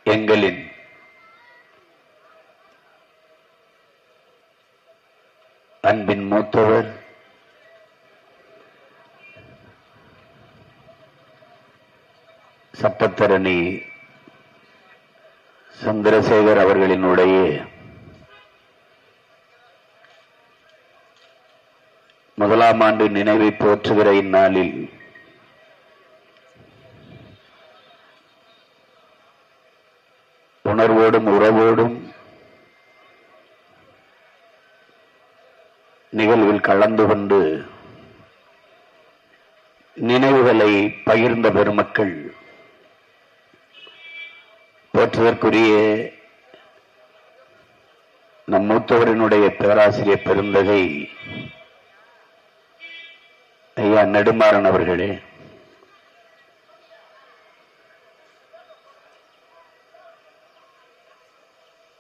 எங்களின் அன்பின் மூத்தவர் சட்டத்தரணி சந்திரசேகர் அவர்களினுடைய முதலாம் ஆண்டு நினைவை போற்றுகிற இந்நாளில் உணர்வோடும் உறவோடும் நிகழ்வில் கலந்து கொண்டு நினைவுகளை பகிர்ந்த பெருமக்கள், போற்றுவதற்குரிய நம் மூத்தவரினுடைய பேராசிரியர் பெருந்தகை ஐயா நெடுமாறன் அவர்களே,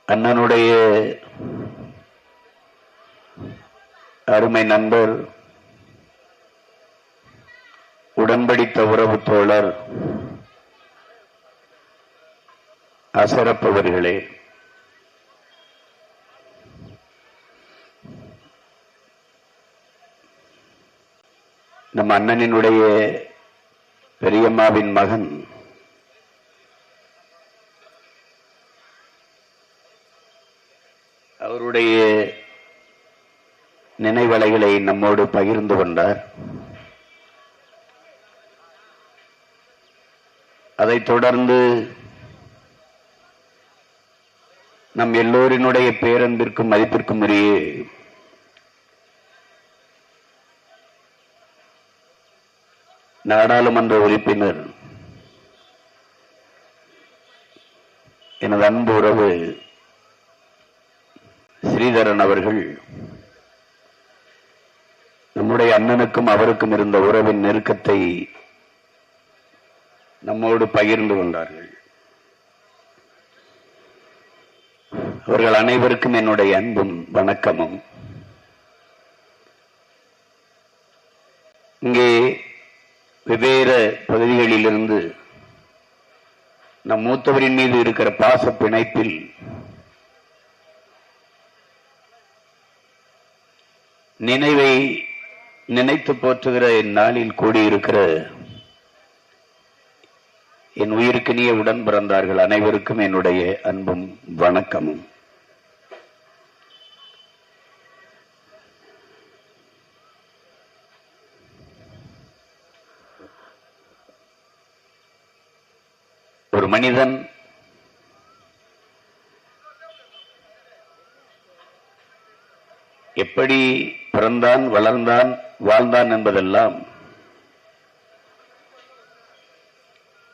அண்ணனுடைய அருமை நண்பர், உடன்படித்த உறவு தோழர் அசரப்பவர்களே, நம் அண்ணனினுடைய பெரியம்மாவின் மகன் அவருடைய நினைவலைகளை நம்மோடு பகிர்ந்து கொண்டார். அதைத் தொடர்ந்து நம் எல்லோரினுடைய பேரன்பிற்கும் மதிப்பிற்கும் உரிய நாடாளுமன்ற உறுப்பினர் எனது அன்பு உறவு ஸ்ரீதரன் அவர்கள் நம்முடைய அண்ணனுக்கும் அவருக்கும் இருந்த உறவின் நெருக்கத்தை நம்மோடு பகிர்ந்து கொண்டார்கள். அவர்கள் அனைவருக்கும் என்னுடைய அன்பும் வணக்கமும். இங்கே வெவ்வேறு பகுதிகளிலிருந்து நம் மூத்தவரின் மீது இருக்கிற பாச பிணைப்பில் நினைவை நினைத்து போற்றுகிற இந்நாளில் கூடியிருக்கிற என் உயிருக்கினிய உடன் பிறந்தார்கள் அனைவருக்கும் என்னுடைய அன்பும் வணக்கமும். ஒரு மனிதன் எப்படி பிறந்தான், வளர்ந்தான், வாழ்ந்தான் என்பதெல்லாம்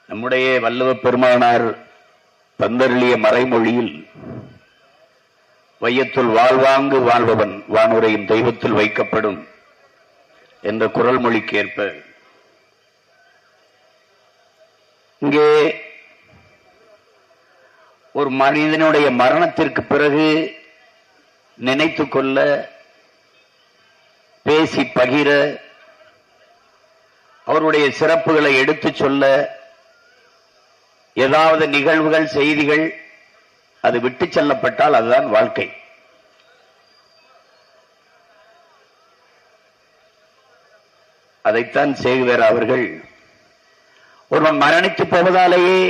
நம்முடைய வள்ளுவ பெருமானார் தந்தருளிய மறைமொழியில் வையத்துள் வாழ்வாங்கு வாழ்பவன் வானுரையும் தெய்வத்தில் வைக்கப்படும் என்ற குரல் மொழிக்கேற்ப இங்கே ஒரு மனிதனுடைய மரணத்திற்கு பிறகு நினைத்து கொள்ள, பேசி பகிர, அவருடைய சிறப்புகளை எடுத்துச் சொல்ல ஏதாவது நிகழ்வுகள், செய்திகள் அது விட்டு செல்லப்பட்டால் அதுதான் வாழ்க்கை. அதைத்தான் சேகுவேர் அவர்கள் ஒருவன் மரணித்து போவதாலேயே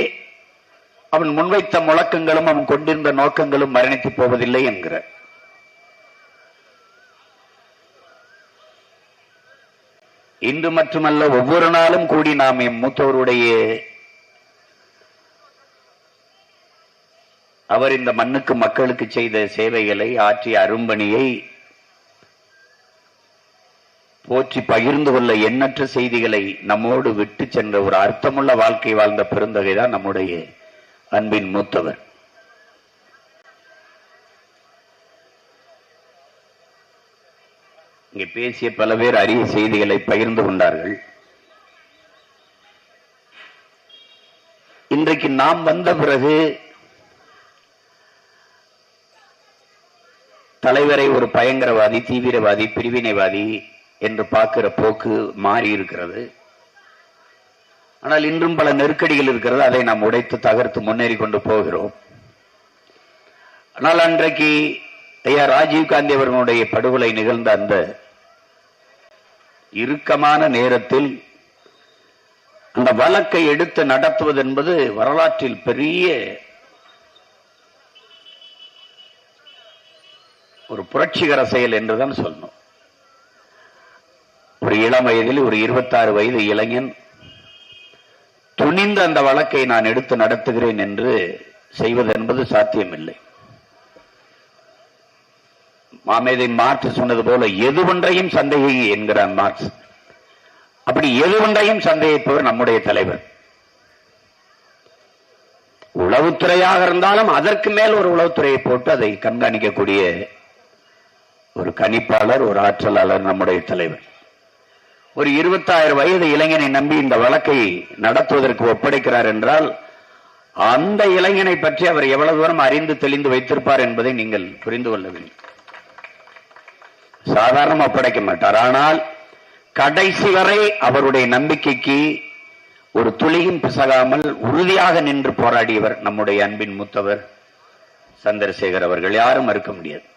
அவன் முன்வைத்த முழக்கங்களும் அவன் கொண்டிருந்த நோக்கங்களும் மரணித்து போவதில்லை என்கிறார். இன்று மட்டுமல்ல, ஒவ்வொரு நாளும் கூடி நாம் எம் மூத்தவருடைய அவர் இந்த மண்ணுக்கு மக்களுக்கு செய்த சேவைகளை, ஆற்றிய அரும்பணியை போற்றி பகிர்ந்து கொள்ள எண்ணற்ற செய்திகளை நம்மோடு விட்டு சென்ற ஒரு அர்த்தமுள்ள வாழ்க்கை வாழ்ந்த பெருந்தகைதான் நம்முடைய அன்பின் மூத்தவர். இங்கே பேசிய பல பேர் அரிய செய்திகளை பகிர்ந்து கொண்டார்கள். இன்றைக்கு நாம் வந்த பிறகு தலைவரை ஒரு பயங்கரவாதி, தீவிரவாதி, பிரிவினைவாதி என்று பார்க்கிற போக்கு மாறி இருக்கிறது. ஆனால் இன்றும் பல நெருக்கடிகள் இருக்கிறது. அதை நாம் உடைத்து தகர்த்து முன்னேறி கொண்டு போகிறோம். ஆனால் அன்றைக்கு ஐயா ராஜீவ்காந்தி அவர்களுடைய படுகொலை நிகழ்ந்த அந்த இறுக்கமான நேரத்தில் அந்த வழக்கை எடுத்து நடத்துவது என்பது வரலாற்றில் பெரிய ஒரு புரட்சிகர செயல் என்றுதான் சொல்லணும். ஒரு இளம் வயதில் ஒரு 26 வயது இளைஞன் துணிந்து அந்த வழக்கை நான் எடுத்து நடத்துகிறேன் என்று செய்வது என்பது சாத்தியமில்லை. மாமேதை மார்க்ஸ் சொன்னது போல எது ஒன்றையும் சந்தேகி என்கிறான் மார்க்ஸ். அப்படி எது ஒன்றையும் சந்தேகிப்பவர் நம்முடைய தலைவர். உளவுத்துறையாக இருந்தாலும் அதற்கு மேல் ஒரு உளவுத்துறையை போட்டு அதை கண்காணிக்கக்கூடிய ஒரு கணிப்பாளர், ஒரு ஆற்றலாளர் நம்முடைய தலைவர். ஒரு 26 வயது இளைஞனை நம்பி இந்த வழக்கை நடத்துவதற்கு ஒப்படைக்கிறார் என்றால் அந்த இளைஞனை பற்றி அவர் எவ்வளவு தூரம் அறிந்து தெளிந்து வைத்திருப்பார் என்பதை நீங்கள் புரிந்து கொள்ள வேண்டும். சாதாரண ஒப்படைக்க மாட்டார். ஆனால் கடைசி வரை அவருடைய நம்பிக்கைக்கு ஒரு துளியும் பிசகாமல் உறுதியாக நின்று போராடியவர் நம்முடைய அன்பின் மூத்தவர் சந்திரசேகர் அவர்கள். யாரும் மறுக்க முடியாது.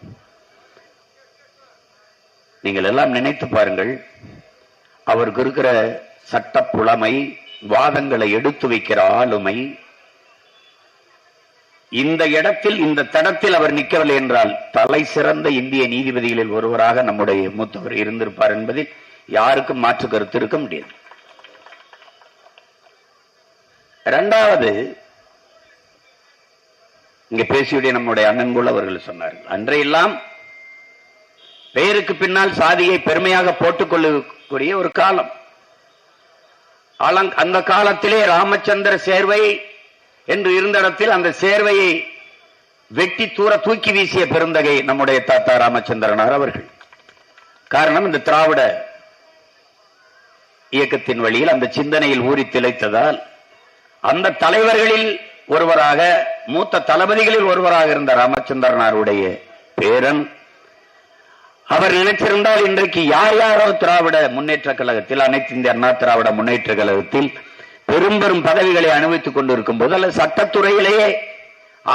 நீங்கள் எல்லாம் நினைத்து பாருங்கள். அவருக்கு இருக்கிற சட்ட புலமை, வாதங்களை எடுத்து வைக்கிற ஆளுமை, இந்த இடத்தில் இந்த தடத்தில் அவர் நிற்கவில்லை என்றால் தலை சிறந்த இந்திய நீதிபதிகளில் ஒருவராக நம்முடைய மூத்தவர் இருந்திருப்பார் என்பதில் யாருக்கும் மாற்று கருத்து இருக்க முடியாது. இரண்டாவது, இங்க பேசியுடைய நம்முடைய அண்ணன்குள் அவர்கள் சொன்னார்கள், அன்றையெல்லாம் பெயருக்கு பின்னால் சாதியை பெருமையாக போட்டுக் கொள்ளக்கூடிய ஒரு காலம். அந்த காலத்திலே ராமச்சந்திர சேர்வை என்று இருந்த இடத்தில் அந்த சேர்வையை வெட்டி தூர தூக்கி வீசிய பெருந்தகை நம்முடைய தாத்தா ராமச்சந்திரனார் அவர்கள். காரணம், இந்த திராவிட இயக்கத்தின் வழியில் அந்த சிந்தனையில் ஊறி திளைத்ததால் அந்த தலைவர்களில் ஒருவராக, மூத்த தளபதிகளில் ஒருவராக இருந்த ராமச்சந்திரனாருடைய பேரன் அவர் நினைச்சிருந்தால் இன்றைக்கு யார் யாரோ திராவிட முன்னேற்ற கழகத்தில், அனைத்து இந்திய அண்ணா திராவிட முன்னேற்ற கழகத்தில் பெரும் பெரும் பதவிகளை அனுபவித்துக் கொண்டிருக்கும் போது, அல்ல சட்டத்துறையிலேயே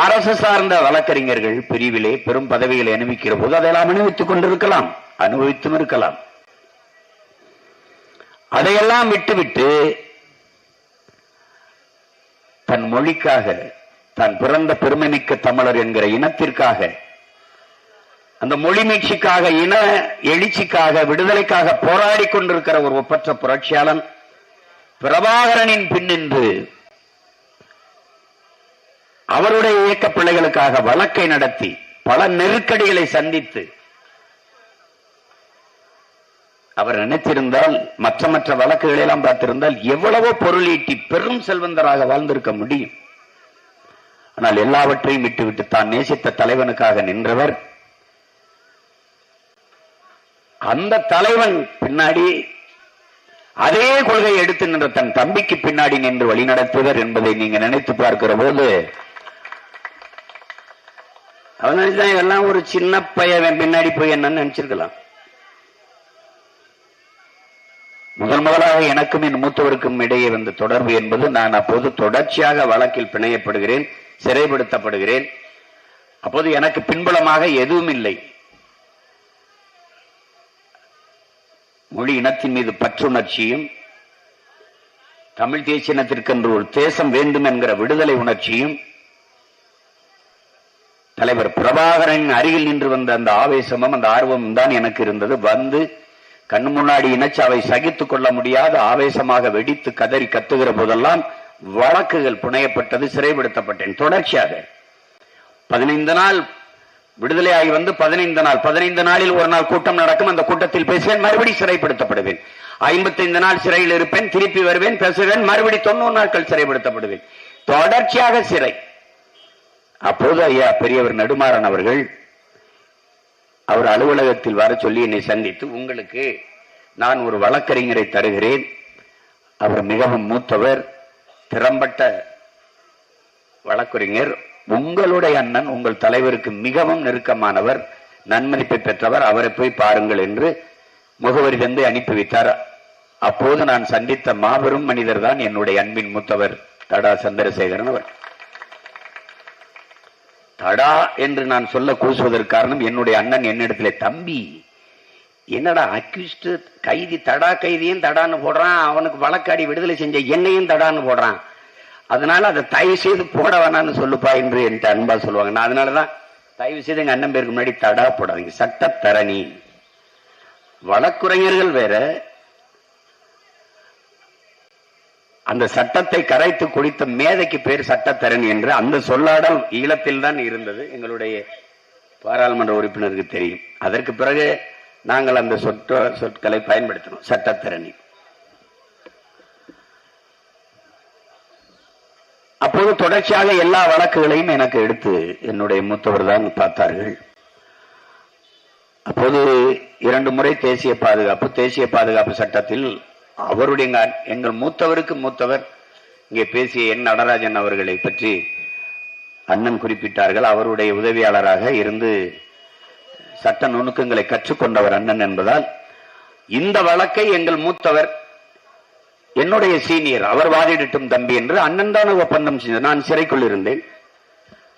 அரசு சார்ந்த வழக்கறிஞர்கள் பிரிவிலே பெரும் பதவிகளை அனுபவிக்கிற போது அதெல்லாம் அனுபவித்துக் கொண்டிருக்கலாம், அனுபவித்தும் இருக்கலாம். அதையெல்லாம் விட்டுவிட்டு தன் மொழிக்காக, தான் பிறந்த பெருமைமிக்க தமிழர் என்கிற இனத்திற்காக, அந்த மொழி மீட்சிக்காக, இன எழுச்சிக்காக, விடுதலைக்காக போராடி கொண்டிருக்கிற ஒரு ஒப்பற்ற புரட்சியாளன் பிரபாகரனின் பின்னின்று அவருடைய இயக்க பிள்ளைகளுக்காக வழக்கை நடத்தி பல நெருக்கடிகளை சந்தித்து அவர் நினைத்திருந்தால், மற்ற வழக்குகளை எல்லாம் பார்த்திருந்தால் எவ்வளவோ பொருளீட்டி பெரும் செல்வந்தராக வாழ்ந்திருக்க முடியும். ஆனால் எல்லாவற்றையும் விட்டுவிட்டு தான் நேசித்த தலைவனுக்காக நின்றவர். அந்த தலைவன் பின்னாடி அதே கொள்கையை எடுத்து நின்ற தன் தம்பிக்கு பின்னாடி நின்று வழிநடத்துவர் என்பதை நீங்க நினைத்து பார்க்கிற போது, அவனால்தான் இதெல்லாம் ஒரு சின்ன பையன் பின்னாடி போய் என்னன்னு நினைச்சிருக்கலாம். முதலாக எனக்கும் என் மூத்தவருக்கும் இடையே வந்த தொடர்பு என்பது, நான் அப்போது தொடர்ச்சியாக வழக்கில் பிணையப்படுகிறேன், சிறைப்படுத்தப்படுகிறேன். அப்போது எனக்கு பின்புலமாக எதுவும் இல்லை. மொழி இனத்தின் மீது பற்றுணர்ச்சியும், தமிழ் தேசிய இனத்திற்கென்று ஒரு தேசம் வேண்டும் என்கிற விடுதலை உணர்ச்சியும், தலைவர் பிரபாகரன் அருகில் நின்று வந்த அந்த ஆவேசமும் அந்த ஆர்வமும் தான் எனக்கு இருந்தது. வந்து கண்ணு முன்னாடி இனச்சாவை சகித்துக் கொள்ள முடியாத ஆவேசமாக வெடித்து கதறி கத்துகிற போதெல்லாம் வழக்குகள் புனையப்பட்டது, சிறைப்படுத்தப்பட்டேன். தொடர்ச்சியாக 15 நாள் விடுதலையாகி வந்து 15 நாளில் ஒரு நாள் கூட்டம் நடக்கும். அந்த கூட்டத்தில் பேசுவேன், மறுபடியும் சிறைப்படுத்தப்படுவேன். 55 நாள் சிறையில் இருப்பேன், திருப்பி வருவேன், பேசுவேன், மறுபடி 90 நாட்கள் சிறைப்படுத்தப்படுவேன். தொடர்ச்சியாக சிறை. அப்போது ஐயா பெரியவர் நெடுமாறன் அவர்கள் அவர் அலுவலகத்தில் வர சொல்லி என்னை சந்தித்து, உங்களுக்கு நான் ஒரு வழக்கறிஞரை தருகிறேன், அவர் மிகவும் மூத்தவர், திறம்பட்ட வழக்கறிஞர், உங்களுடைய அண்ணன் உங்கள் தலைவருக்கு மிகவும் நெருக்கமானவர், நன்மதிப்பை பெற்றவர், அவரை போய் பாருங்கள் என்று முகவரி தந்து அனுப்பி வைத்தார். அப்போது நான் சந்தித்த மாபெரும் மனிதர் தான் என்னுடைய அன்பின் மூத்தவர் தடா சந்திரசேகரன் அவர். தடா என்று நான் சொல்ல கூசுவதற்கு காரணம், என்னுடைய அண்ணன் என்னிடத்திலே, தம்பி என்னடா அக்யூஸ்ட் கைதி, தடா கைதியும் தடான்னு போடுறான், அவனுக்கு வழக்காடி விடுதலை செஞ்ச என்னையும் தடான்னு போடுறான், அதனால அதை தயவு செய்து போட வேணான்னு சொல்லுப்பா என்று என்கிட்ட அன்பா சொல்லுவாங்க. நான் அதனாலதான் தயவு செய்து எங்க அண்ணன் பேருக்கு முன்னாடி தடா போடாதீங்க. சட்டத்தரணி, வழக்குரைஞர்கள் வேற, அந்த சட்டத்தை கரைத்து குடித்த மேதைக்கு பேர் சட்டத்தரணி என்று அந்த சொல்லாடல் ஈழத்தில் தான் இருந்தது. எங்களுடைய பாராளுமன்ற உறுப்பினருக்கு தெரியும். அதற்கு பிறகு நாங்கள் அந்த சொற்களை பயன்படுத்தினோம், சட்டத்தரணி. அப்போது தொடர்ச்சியாக எல்லா வழக்குகளையும் எனக்கு எடுத்து என்னுடைய மூத்தவர் தான் பார்த்தார்கள். அப்போது 2 முறை தேசிய பாதுகாப்பு சட்டத்தில் அவருடைய எங்கள் மூத்தவருக்கு மூத்தவர் இங்கே பேசிய என் நடராஜன் அவர்களை பற்றி அண்ணன் குறிப்பிட்டார்கள். அவருடைய உதவியாளராக இருந்து சட்ட நுணுக்கங்களை கற்றுக்கொண்டவர் அண்ணன் என்பதால் இந்த வழக்கை எங்கள் மூத்தவர், என்னுடைய சீனியர், அவர் வாதிடட்டும் தம்பி என்று அண்ணன் தான் ஒப்பந்தம் செஞ்சார். நான் சிறைக்குள் இருந்தேன்.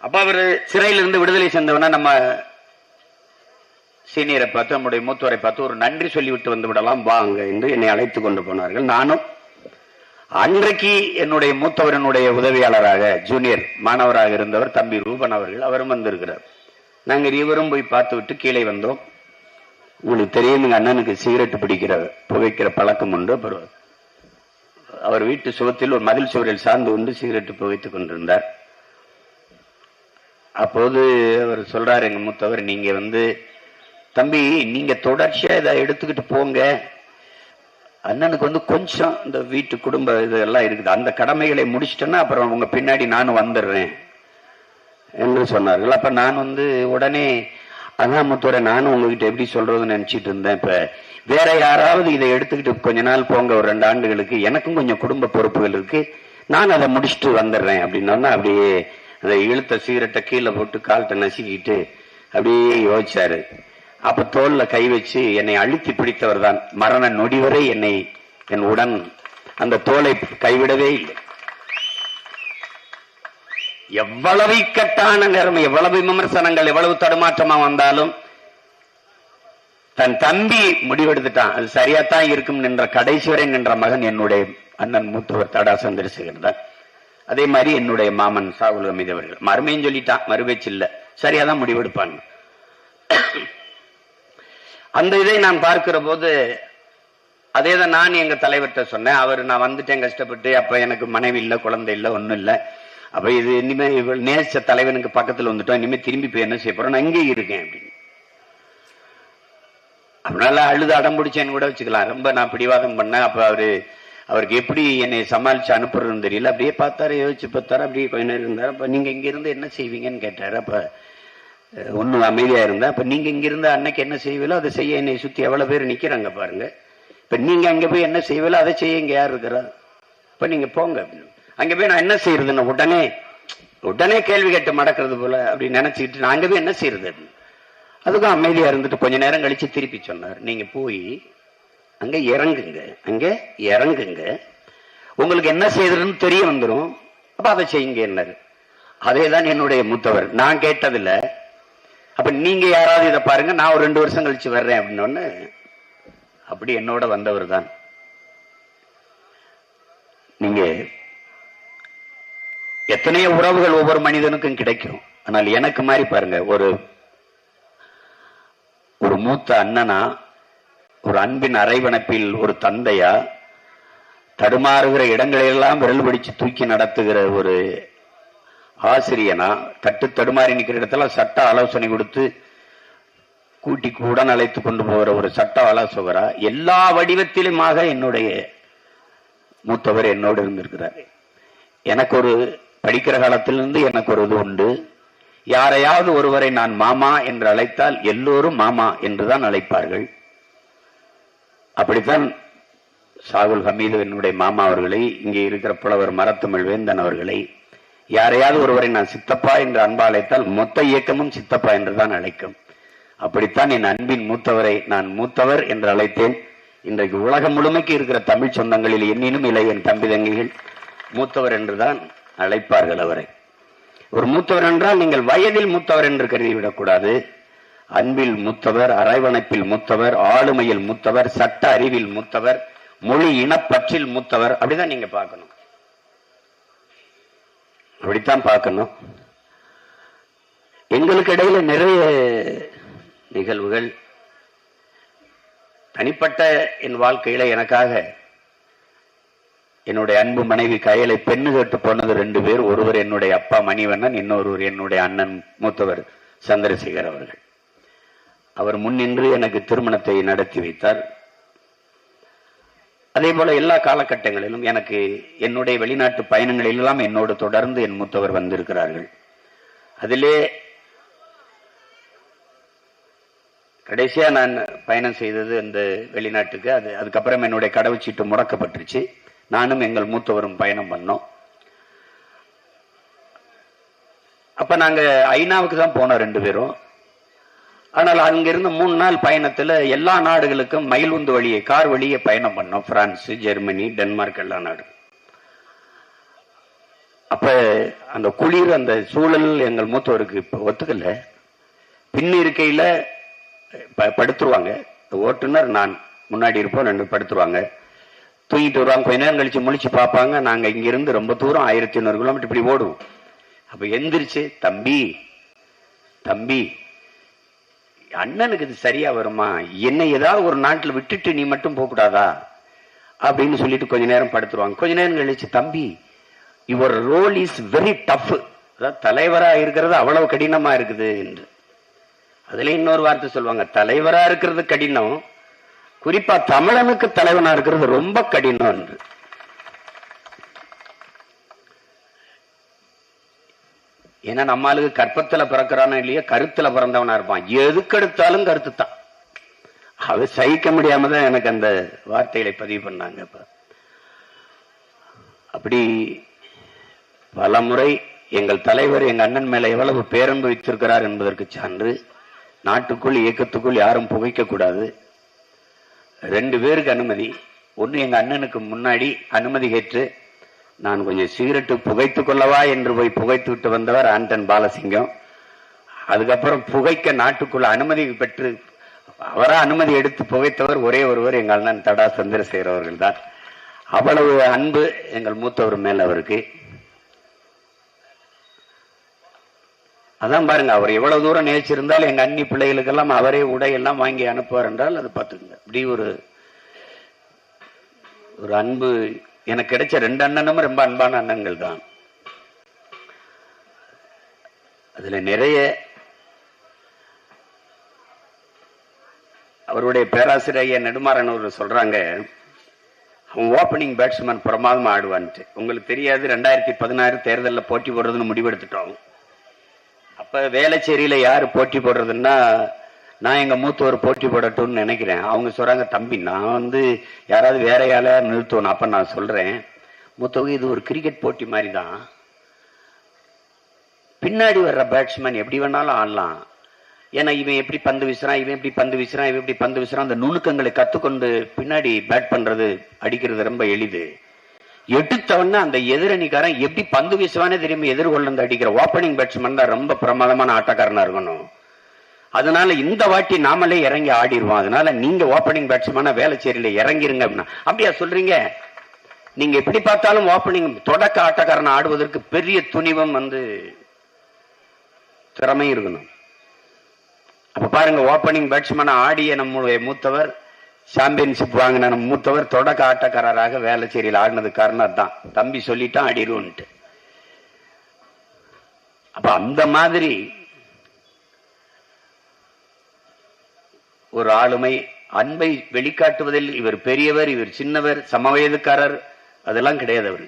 அப்ப அவர் சிறையிலிருந்து விடுதலை செஞ்சவன நம்ம சீனியரை பார்த்து, நம்முடைய மூத்தவரை பார்த்து ஒரு நன்றி சொல்லிவிட்டு வந்து விடலாம் வாங்க என்று என்னை அழைத்து கொண்டு போனார்கள். நானும் அன்றைக்கு என்னுடைய மூத்தவரனுடைய உதவியாளராக ஜூனியர் மாணவராக இருந்தவர் தம்பி ரூபன் அவர்கள், அவரும் வந்திருக்கிறார். நாங்கள் இருவரும் போய் பார்த்து விட்டு கீழே வந்தோம். உங்களுக்கு தெரியும், எங்க அண்ணனுக்கு சிகரெட் புகைக்கிற பழக்கம் உண்டு. அவர் வீட்டு சுவத்தில் ஒரு மதில் சுவரில் சார்ந்து கொண்டு சிகரெட் புகைத்துக் கொண்டிருந்தார். அப்போது அவர் சொல்றார், எங்க மூத்தவர், நீங்க தம்பி நீங்க தொடர்ச்சியா இதை எடுத்துக்கிட்டு போங்க, அண்ணனுக்கு கொஞ்சம் இந்த வீட்டு குடும்ப இதெல்லாம் இருக்குது, அந்த கடமைகளை முடிச்சிட்டேன்னா அப்புறம் உங்க பின்னாடி நானும் வந்துடுறேன் என்று சொன்னார்கள். அப்ப நான் உடனே, அதான் மூத்தவரை, நானும் உங்ககிட்ட எப்படி சொல்றதுன்னு நினைச்சிட்டு இருந்தேன். இப்ப வேற யாராவது இதை எடுத்துக்கிட்டு கொஞ்ச நாள் போங்க, ஒரு 2 ஆண்டுகளுக்கு, எனக்கும் கொஞ்சம் குடும்ப பொறுப்புகள் இருக்கு, நான் அதை முடிச்சுட்டு வந்துடுறேன் அப்படின்னா அப்படியே அதை இழுத்த சிகரெட்டை கீழே போட்டு கால்கிட்ட நசுக்கிட்டு அப்படியே யோசிச்சாரு. அப்ப தோல்ல கை வச்சு என்னை அழுத்தி பிடித்தவர் தான். மரண நொடி வரை என் உடன் அந்த தோலை கைவிடவே இல்லை. எவ்வளவு இக்கட்டான நேரம், எவ்வளவு விமர்சனங்கள், எவ்வளவு தடுமாற்றமா வந்தாலும் தன் தம்பி முடிவெடுத்துட்டான், அது சரியாத்தான் இருக்கும் நின்ற கடைசி வரை நின்ற மகன் என்னுடைய அண்ணன் மூத்தவர் தடா சந்திரசேகர் தான். அதே மாதிரி என்னுடைய மாமன் சாகுல் ஹமீது அவர்கள் மறுமையும் சொல்லிட்டான், மறுபேச்சு இல்ல, சரியாதான் முடிவெடுப்பான். அந்த இதை நான் பார்க்கிற போது அதேதான் நான் எங்க தலைவர்கிட்ட சொன்னேன். அவர், நான் வந்துட்டேன் கஷ்டப்பட்டு, அப்ப எனக்கு மனைவி இல்ல, குழந்தை இல்ல, ஒண்ணும் இல்ல, அப்ப இது இனிமே நேச தலைவனுக்கு பக்கத்துல வந்துட்டோம், இனிமே திரும்பி போய் என்ன செய்ய போறோம், நான் இங்கே இருக்கேன் அப்படின்னு. அதனால அழுது அடம் பிடிச்சேன்னு கூட வச்சுக்கலாம். ரொம்ப நான் பிடிவாதம் பண்ணேன். அப்ப அவருக்கு எப்படி என்னை சமாளிச்சு அனுப்புறதுன்னு தெரியல. அப்படியே பார்த்தாரு, யோசிச்சு பார்த்தாரு, அப்படியே கொஞ்ச நேரம் இருந்தாரு. அப்ப நீங்க இங்க இருந்து என்ன செய்வீங்கன்னு கேட்டாரு. அப்ப ஒன்னும் அமைதியா இருந்தா, அப்ப நீங்க இங்க இருந்த அன்னைக்கு என்ன செய்வீங்களோ அதை செய்ய, என்னை சுத்தி எவ்வளவு பேர் நிக்கிறாங்க பாருங்க, இப்ப நீங்க அங்க போய் என்ன செய்வீங்களோ அதை செய்ய இங்க யார் இருக்கிறா, இப்ப நீங்க போங்க அப்படின்னு. அங்க போய் நான் என்ன செய்யறதுன்னு உடனே கேள்வி கேட்டு மடக்கிறது போல அப்படி நினைச்சுக்கிட்டு நான் அங்க போய் என்ன செய்யறது, அதுக்கும் அமைதியா இருந்துட்டு கொஞ்ச நேரம் கழிச்சு திருப்பி சொன்னார், நீங்க போய் அங்க இறங்குங்க, உங்களுக்கு என்ன செய்யறதுன்னு தெரிய வந்துடும், அப்ப அதை செய்யுங்க என்னாரு. அதேதான் என்னுடைய மூத்தவர், நான் கேட்டதில்ல. அப்ப நீங்க யாராவது இதை பாருங்க, நான் ஒரு 2 வருஷம் கழிச்சு வர்றேன் அப்படின்னு அப்படி என்னோட வந்தவர் தான். நீங்க எத்தனையோ உறவுகள் ஒவ்வொரு மனிதனுக்கும் கிடைக்கும். ஆனால் எனக்கு மாதிரி பாருங்க, ஒரு மூத்த அண்ணனா, ஒரு அன்பின் அரைவனப்பில் ஒரு தந்தையா, தடுமாறுகிற இடங்களெல்லாம் விரல் பிடிச்சு தூக்கி நடத்துகிற ஒரு ஆசிரியனா, தடுமாறி நிற்கிற இடத்துல சட்ட ஆலோசனை கொடுத்து கூட்டி உடன் அழைத்து கொண்டு போகிற ஒரு சட்ட ஆலோசகரா, எல்லா வடிவத்திலுமாக என்னுடைய மூத்தவர் என்னோடு இருந்திருக்கிறார். எனக்கு ஒரு படிக்கிற காலத்திலிருந்து எனக்கு ஒரு இது உண்டு, யாரையாவது ஒருவரை நான் மாமா என்று அழைத்தால் எல்லோரும் மாமா என்றுதான் அழைப்பார்கள். அப்படித்தான் சாகுல் ஹமீது என்னுடைய மாமா அவர்களை, இங்கே இருக்கிற புலவர் மரத்தமிழ் வேந்தன் அவர்களை, யாரையாவது ஒருவரை நான் சித்தப்பா என்று அன்பா அழைத்தால் மொத்த இயக்கமும் சித்தப்பா என்றுதான் அழைக்கும். அப்படித்தான் என் அன்பின் மூத்தவரை நான் மூத்தவர் என்று அழைத்தேன். இன்றைக்கு உலகம் முழுமைக்கு இருக்கிற தமிழ் சொந்தங்களில் என்னினும் இளையன் தம்பி தங்கைகள் மூத்தவர் என்றுதான் அழைப்பார்கள் அவரை. ஒரு மூத்தவர் என்றால் நீங்கள் வயதில் மூத்தவர் என்று கருதிவிடக்கூடாது. அன்பில் மூத்தவர், அரவணைப்பில் மூத்தவர், ஆளுமையில் மூத்தவர், சட்ட அறிவில் மூத்தவர், மொழி இனப்பற்றில் மூத்தவர். அப்படிதான் நீங்க பார்க்கணும், அப்படித்தான் பார்க்கணும். எங்களுக்கு இடையில நிறைய நிகழ்வுகள், தனிப்பட்ட என் வாழ்க்கையில எனக்காக என்னுடைய அன்பு மனைவி கயலை பெண்ணு கேட்டு போனது 2 பேர். ஒருவர் என்னுடைய அப்பா மணிவண்ணன், இன்னொருவர் என்னுடைய அண்ணன் மூத்தவர் சந்திரசேகர் அவர்கள். அவர் முன்னின்று எனக்கு திருமணத்தை நடத்தி வைத்தார். அதே போல எல்லா காலகட்டங்களிலும் எனக்கு என்னுடைய வெளிநாட்டு பயணங்களிலெல்லாம் என்னோடு தொடர்ந்து என் மூத்தவர் வந்திருக்கிறார்கள். அதிலே கடைசியா நான் பயணம் செய்தது அந்த வெளிநாட்டுக்கு. அதுக்கப்புறம் என்னுடைய கடவுச்சீட்டு முடக்கப்பட்டுருச்சு. நானும் எங்கள் மூத்தவரும் பயணம் பண்ணோம். அப்ப நாங்க ஐநாவுக்கு தான் போனோம் 2 பேரும். ஆனால் அங்கிருந்து 3 நாள் பயணத்துல எல்லா நாடுகளுக்கும் மயில் உந்து வழியை, கார் வழியே பயணம் பண்ணோம். பிரான்ஸ், ஜெர்மனி, டென்மார்க், எல்லா நாடு. அப்ப அந்த குளிர், அந்த சூழல் எங்கள் மூத்தவருக்கு இப்ப ஒத்துக்கல. பின் இருக்கையில படுத்துருவாங்க ஓட்டுநர், நான் முன்னாடி இருப்போம், 2 படுத்துருவாங்க, தூங்கிட்டு வருவாங்க. கொஞ்ச நேரம் கழிச்சு முழிச்சு பார்ப்பாங்க. நாங்க இங்கிருந்து ரொம்ப தூரம் 1100 கிலோமீட்டர் இப்படி ஓடுவோம். அப்ப எந்திரிச்சு, தம்பி தம்பி அண்ணனுக்கு இது சரியா வருமா, என்ன ஏதாவது ஒரு நாட்டில் விட்டுட்டு நீ மட்டும் போக கூடாதா அப்படின்னு சொல்லிட்டு கொஞ்ச நேரம் படுத்துருவாங்க. கொஞ்ச நேரம் கழிச்சு, தம்பி your role is very tough, அதாவது தலைவரா இருக்கிறது அவ்வளவு கடினமா இருக்குது என்று. அதுல இன்னொரு வார்த்தை சொல்லுவாங்க, தலைவரா இருக்கிறது கடினம், குறிப்பா தமிழனுக்கு தலைவனா இருக்கிறது ரொம்ப கடினம் என்று. ஏன்னா நம்மளுக்கு கற்பத்துல பிறக்கிறானோ இல்லையோ கருத்துல பிறந்தவனா இருப்பான். எதுக்கெடுத்தாலும் கருத்து தான். அது சகிக்க முடியாம தான் எனக்கு அந்த வார்த்தைகளை பதிவு பண்ணாங்க. அப்படி பல முறை எங்கள் தலைவர் எங்க அண்ணன் மேல எவ்வளவு பேரன்பு வைத்திருக்கிறார் என்பதற்கு சான்று. நாட்டுக்குள் இயக்கத்துக்குள் யாரும் புகைக்க கூடாது. 2 பேருக்கு அனுமதி. ஒன்னு எங்க அண்ணனுக்கு முன்னாடி அனுமதி கேட்டு நான் கொஞ்சம் சிகரெட்டு புகைத்துக் கொள்ளவா என்று போய் புகைத்து விட்டு வந்தவர் ஆண்டன் பாலசிங்கம். அதுக்கப்புறம் புகைக்க நாட்டுக்குள்ள அனுமதி பெற்று அவரா அனுமதி எடுத்து புகைத்தவர் ஒரே ஒருவர் எங்கள் அண்ணன் தடா சந்திரசேகர் அவர்கள் தான். அவ்வளவு அன்பு எங்கள் மூத்தவர் மேல் அவருக்கு. அதான் பாருங்க, அவர் எவ்வளவு தூரம் நேசிச்சிருந்தால் எங்க அண்ணி பிள்ளைகளுக்கெல்லாம் அவரே உடையெல்லாம் வாங்கி அனுப்புவார் என்றால் அது பார்த்துங்க. இப்படி ஒரு அன்பு எனக்கு கிடைச்ச 2 அண்ணனும் ரொம்ப அன்பான அண்ணன்கள் தான். அதுல நிறைய அவருடைய பேராசிரியர் நெடுமாறன் அவர் சொல்றாங்க, அவன் ஓப்பனிங் பேட்ஸ்மேன் பிரமாதமா ஆடுவான்ட்டு. உங்களுக்கு தெரியாது, 2016 தேர்தலில் போட்டி போடுறதுன்னு முடிவெடுத்துட்டோம். அப்ப வேளச்சேரியில யாரு போட்டி போடுறதுன்னா நான் எங்க மூத்தவர் போட்டி போடட்டும்னு நினைக்கிறேன். அவங்க சொல்றாங்க, தம்பி நான் யாராவது வேற யாரையா நிறுத்தணும். அப்ப நான் சொல்றேன், மூத்தவங்க இது ஒரு கிரிக்கெட் போட்டி மாதிரி தான். பின்னாடி வர்ற பேட்ஸ்மேன் எப்படி வேணாலும் ஆடலாம். ஏன்னா இவன் எப்படி பந்து வீசுறான், இவன் எப்படி பந்து வீசுறான், இவன் எப்படி பந்து வீசுறான், அந்த நுணுக்கங்களை கத்துக்கொண்டு பின்னாடி பேட் பண்றது, அடிக்கிறது ரொம்ப எளிது. எடுத்தவொன்னு அந்த எதிரணிக்காரன் எப்படி பந்து வீசுவானே தெரியுமா எதிர்கொண்டு அடிக்கிற ஓப்பனிங் பேட்ஸ்மேன் தான் ரொம்ப பிரமாதமான ஆட்டக்காரனா இருக்கணும். அதனால இந்த வாட்டி நாமளே இறங்கி ஆடிடுவோம். அதனால நீங்க ஓப்பனிங் பேட்ஸ்மேனா வேளச்சேரியில இறங்கிருங்க அப்படின்னா. அப்படியா சொல்றீங்க? நீங்க எப்படி பார்த்தாலும் ஓப்பனிங் தொடக்க ஆட்டக்காரன் ஆடுவதற்கு பெரிய துணிவும் திறமை இருக்கணும். அப்ப பாருங்க, ஓப்பனிங் பேட்ஸ்மேனா ஆடிய நம்முடைய மூத்தவர், சாம்பியன்ஷிப் வாங்கின நம்ம மூத்தவர் தொடக்க ஆட்டக்காரராக வேளச்சேரியில் ஆடினது காரணம் தான். தம்பி சொல்லிட்டான் ஆடிடுவோன்ட்டு. அப்ப அந்த மாதிரி ஒரு ஆளுமை, அன்பை வெளிக்காட்டுவதில் இவர் பெரியவர், இவர் சின்னவர், சமவயதுக்காரர் அதெல்லாம் கிடையாது. அவர்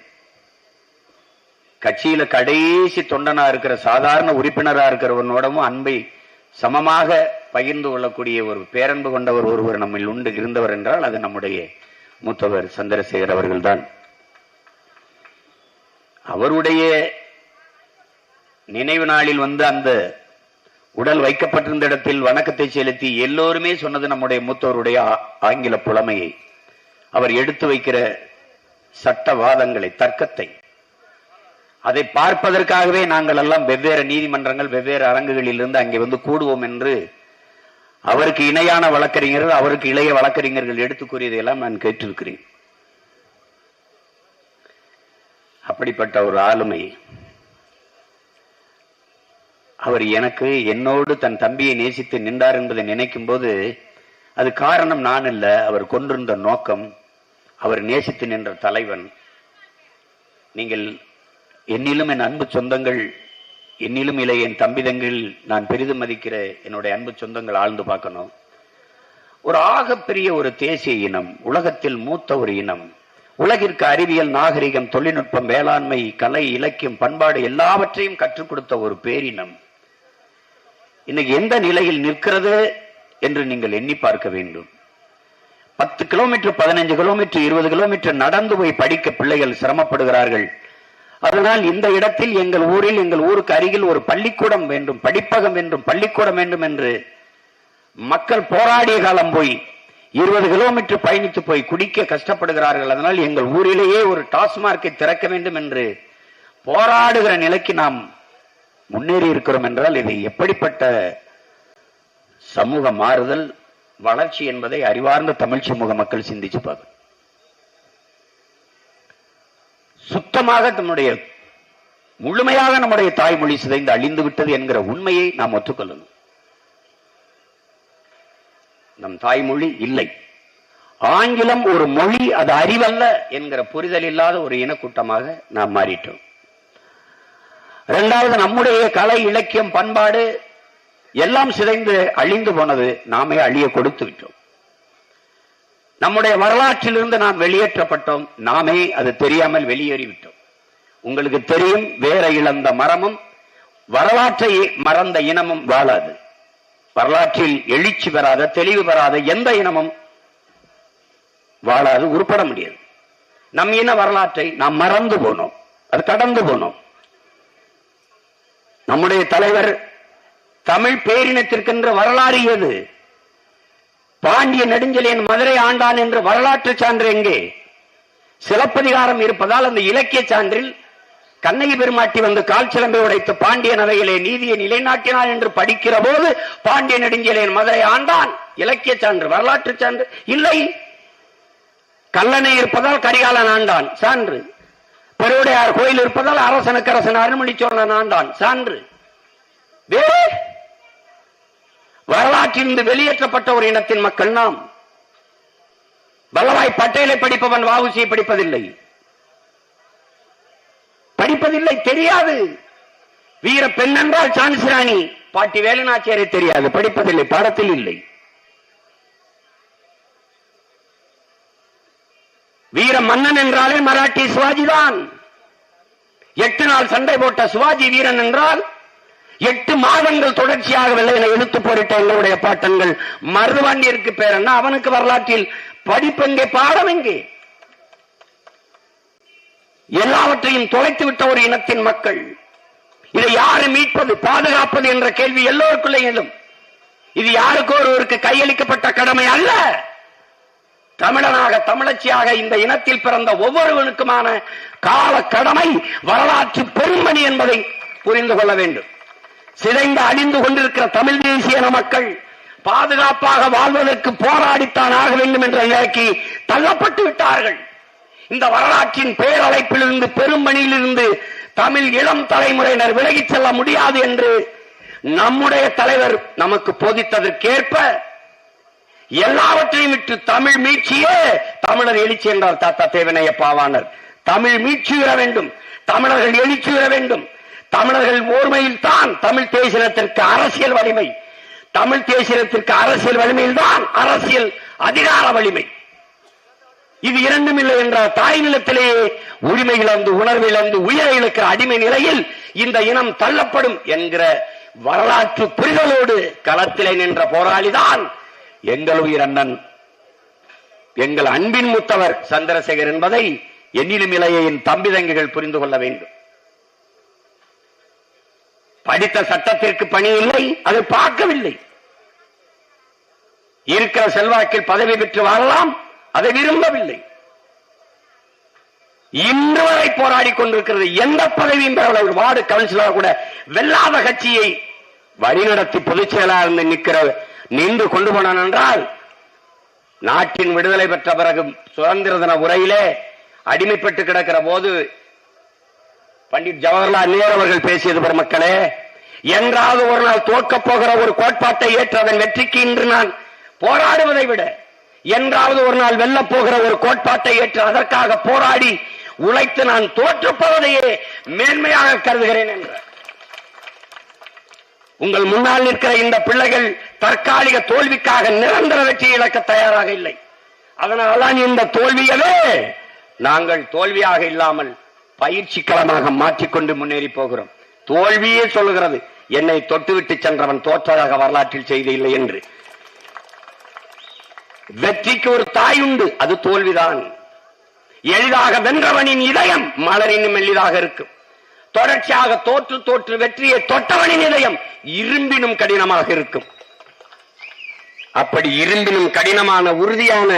கட்சியில கடைசி தொண்டனா இருக்கிற சாதாரண உறுப்பினரா இருக்கிறவனோடவும் அன்பை சமமாக பகிர்ந்து கொள்ளக்கூடிய ஒரு பேரன்பு கொண்டவர் ஒருவர் நம்ம இருந்தவர் என்றால் அது நம்முடைய மூத்தவர் சந்திரசேகர் அவர்கள் தான். அவருடைய நினைவு நாளில் அந்த உடல் வைக்கப்பட்டிருந்த இடத்தில் வணக்கத்தை செலுத்தி எல்லோருமே சொன்னது நம்முடைய மூத்தவருடைய ஆங்கில புலமையை, அவர் எடுத்து வைக்கிற சட்டவாதங்களை, தர்க்கத்தை. அதை பார்ப்பதற்காகவே நாங்கள் எல்லாம் வெவ்வேறு நீதிமன்றங்கள், வெவ்வேறு அரங்குகளில் இருந்து அங்கே வந்து கூடுவோம் என்று அவருக்கு இணையான வழக்கறிஞர்கள், அவருக்கு இளைய வழக்கறிஞர்கள் எடுத்து கூறியதையெல்லாம் நான் கேட்டிருக்கிறேன். அப்படிப்பட்ட ஒரு ஆளுமை அவர் எனக்கு, என்னோடு தன் தம்பியை நேசித்து நின்றார் என்பதை நினைக்கும் போது அது காரணம் நான் அல்ல, அவர் கொண்டிருந்த நோக்கம், அவர் நேசித்து நின்ற தலைவன். நீங்கள் என்னிலும் என் அன்பு சொந்தங்கள், என்னிலும் இல்லை என் தம்பிதங்கள், நான் பெரிதும் மதிக்கிற என்னுடைய அன்பு சொந்தங்கள் ஆழ்ந்து பார்க்கணும். ஒரு ஆகப்பெரிய ஒரு தேசிய இனம், உலகத்தில் மூத்த ஒரு இனம், உலகிற்கு அறிவியல், நாகரிகம், தொழில்நுட்பம், வேளாண்மை, கலை, இலக்கியம், பண்பாடு எல்லாவற்றையும் கற்றுக் கொடுத்த ஒரு பேரினம் இன்னைக்கு எந்த நிலையில் நிற்கிறது என்று நீங்கள் எண்ணி பார்க்க வேண்டும். 10 கிலோமீட்டர், 15 கிலோமீட்டர், 20 கிலோமீட்டர் நடந்து போய் படிக்க பிள்ளைகள் சிரமப்படுகிறார்கள். அதனால் இந்த இடத்தில் எங்கள் ஊரில், எங்கள் ஊருக்கு அருகில் ஒரு பள்ளிக்கூடம் வேண்டும், படிப்பகம் வேண்டும், பள்ளிக்கூடம் வேண்டும் என்று மக்கள் போராடிய காலம் போய் 20 கிலோமீட்டர் பயணித்து போய் குடிக்க கஷ்டப்படுகிறார்கள். அதனால் எங்கள் ஊரிலேயே ஒரு டாஸ்மார்க்கை திறக்க வேண்டும் என்று போராடுகிற நிலைக்கு நாம் முன்னேறி இருக்கிறோம் என்றால் இது எப்படிப்பட்ட சமூக மாறுதல், வளர்ச்சி என்பதை அறிவார்ந்த தமிழ் சமூக மக்கள் சிந்திச்சு பார்க்க. சுத்தமாக முழுமையாக நம்முடைய தாய்மொழி சிதைந்து அழிந்து விட்டது என்கிற உண்மையை நாம் ஒத்துக்கொள்ளணும். நம் தாய்மொழி இல்லை, ஆங்கிலம் ஒரு மொழி, அது அறிவல்ல என்கிற புரிதல் இல்லாத ஒரு இனக்கூட்டமாக நாம் மாறிட்டோம். இரண்டாவது, நம்முடைய கலை, இலக்கியம், பண்பாடு எல்லாம் சிதைந்து அழிந்து போனது, நாமே அழிய கொடுத்து விட்டோம். நம்முடைய வரலாற்றிலிருந்து நாம் வெளியேற்றப்பட்டோம், நாமே அது தெரியாமல் வெளியேறிவிட்டோம். உங்களுக்கு தெரியும், வேற இழந்த மரமும் வரலாற்றை மறந்த இனமும் வாழாது. வரலாற்றில் எழுச்சி பெறாத, தெளிவு பெறாத எந்த இனமும் வாழாது, உருப்பட முடியாது. நம் இன வரலாற்றை நாம் மறந்து போனோம், அது கடந்து போனோம். நம்முடைய தலைவர் தமிழ் பேரினத்திற்கென்ற வரலாறு எது? பாண்டிய நெடுஞ்செழியன் மதுரை ஆண்டான் என்ற வரலாற்று சான்று எங்கே? சிலப்பதிகாரம் இருப்பதால் அந்த இலக்கிய சான்றில் கண்ணகி பெருமாட்டி வந்து கால் சிலம்பை உடைத்து பாண்டிய நவையிலே நீதியை நிலைநாட்டினான் என்று படிக்கிற போது பாண்டிய நெடுஞ்செழியன் மதுரை ஆண்டான் இலக்கிய சான்று, வரலாற்று சான்று இல்லை. கல்லணை இருப்பதால் கரிகாலன் ஆண்டான் சான்று, பெருவுடையார் கோயில் இருப்பதால் அரசனுக்கு அரசன் அருள்மொழி சோழன் ஆண்டான் சான்று. வேறு வரலாற்றிலிருந்து வெளியேற்றப்பட்ட ஒரு இனத்தின் மக்கள் நாம். வல்லபாய் பட்டேலை படிப்பவன் வ.உ.சி.யை படிப்பதில்லை, தெரியாது. வீர பெண் என்றால் சான்சிராணி பாட்டி வேலுநாச்சியாரை தெரியாது, படிப்பதில்லை, பாடத்தில் இல்லை. வீர மன்னன் என்றாலே மராட்டி சிவாஜி தான். 8 நாள் சண்டை போட்ட சிவாஜி வீரன் என்றால் 8 மாதங்கள் தொடர்ச்சியாக வெள்ளையனை இழுத்து போரிட்ட எங்களுடைய பாட்டன்கள். மருதுவாண்டியருக்கு பேர் என்ன? அவனுக்கு வரலாற்றில் படிப்பெங்கே, பாடம் எங்கே? எல்லாவற்றையும் தொலைத்து விட்ட ஒரு இனத்தின் மக்கள். இதை யாரு மீட்பது, பாதுகாப்பது என்ற கேள்வி எல்லோருக்குள்ளே எழும். இது யாருக்கோ ஒருவருக்கு கையளிக்கப்பட்ட கடமை அல்ல. தமிழனாக, தமிழச்சியாக இந்த இனத்தில் பிறந்த ஒவ்வொருவனுக்குமான கால கடமை, வரலாற்று பெருமணி என்பதை புரிந்து கொள்ள வேண்டும். சிதைந்து அழிந்து கொண்டிருக்கிற தமிழ் தேசிய மக்கள் பாதுகாப்பாக வாழ்வதற்கு போராடித்தான் ஆக வேண்டும் என்ற நிலைக்கு தள்ளப்பட்டு விட்டார்கள். இந்த வரலாற்றின் பேரழைப்பிலிருந்து, பெரும்பணியிலிருந்து தமிழ் இளம் தலைமுறையினர் விலகிச் செல்ல முடியாது என்று நம்முடைய தலைவர் நமக்கு போதித்ததற்கேற்ப எல்லாவற்றையும் விட்டு தமிழ் மீட்சியே தமிழர் எழுச்சி என்றார் தாத்தா தேவனைய பாவாணர். தமிழ் மீட்சி பெற வேண்டும், தமிழர்கள் எழுச்சி பெற வேண்டும். தமிழர்கள் ஓர்மையில் தான் தமிழ் தேசியத்திற்கு அரசியல் வலிமை, தமிழ் தேசியத்திற்கு அரசியல் வலிமையில் தான் அரசியல் அதிகார வலிமை. இது இரண்டும் இல்லை என்றால் தாய் நிலத்திலேயே உரிமை இழந்து, உணர்வு இழந்து, உயிரை இழக்கிற அடிமை நிலையில் இந்த இனம் தள்ளப்படும் என்கிற வரலாற்று புரிதலோடு களத்திலே நின்ற போராளிதான் எங்கள் உயிர் அண்ணன், எங்கள் அன்பின் மூத்தவர் சந்திரசேகர் என்பதை என்னிலும் இளைய என் தம்பி தங்கிகள் புரிந்து கொள்ள வேண்டும். படித்த சட்டத்திற்கு பணி இல்லை, அதை பார்க்கவில்லை. இருக்கிற செல்வாக்கில் பதவி பெற்று வாழலாம், அதை விரும்பவில்லை. இன்று வரை போராடி கொண்டிருக்கிறது. எந்த பதவியும் பெறவில்லை. வார்டு கவுன்சிலர் கூட வெல்லாத கட்சியை வழிநடத்தி பொதுச் செயலாளர் நின்று கொண்டு போனான் என்றால், நாட்டின் விடுதலை பெற்ற பிறகு சுதந்திர தின உரையிலே அடிமைப்பட்டு கிடக்கிற போது பண்டிட் ஜவஹர்லால் நேரு அவர்கள் பேசியது பெருமக்களே, என்றாவது ஒரு நாள் தோற்கப் போகிற ஒரு கோட்பாட்டை ஏற்று அதன் வெற்றிக்கு இன்று நான் போராடுவதை விட, என்றாவது ஒரு நாள் வெல்லப் போகிற ஒரு கோட்பாட்டை ஏற்று அதற்காக போராடி உழைத்து நான் தோற்றுப்போவதையே மேன்மையாக கருதுகிறேன் என்ற உங்கள் முன்னால் நிற்கிற இந்த பிள்ளைகள் தற்காலிக தோல்விக்காக நிரந்தர வெற்றி இழக்க தயாராக இல்லை. அதனால்தான் இந்த தோல்வியவே நாங்கள் தோல்வியாக இல்லாமல் பயிற்சி களமாக மாற்றிக்கொண்டு முன்னேறி போகிறோம். தோல்வியே சொல்லுகிறது, என்னை தொட்டுவிட்டு சென்றவன் தோற்றதாக வரலாற்றில் செய்தி இல்லை என்று. வெற்றிக்கு ஒரு தாய் உண்டு, அது தோல்விதான். எளிதாக வென்றவனின் இதயம் மலரினும் எளிதாக இருக்கும். தொடர்ச்சியாக தோற்று தோற்று வெற்றியை தொட்டவனின் இதயம் இரும்பினும் கடினமாக இருக்கும். அப்படி இரும்பினும் கடினமான உறுதியான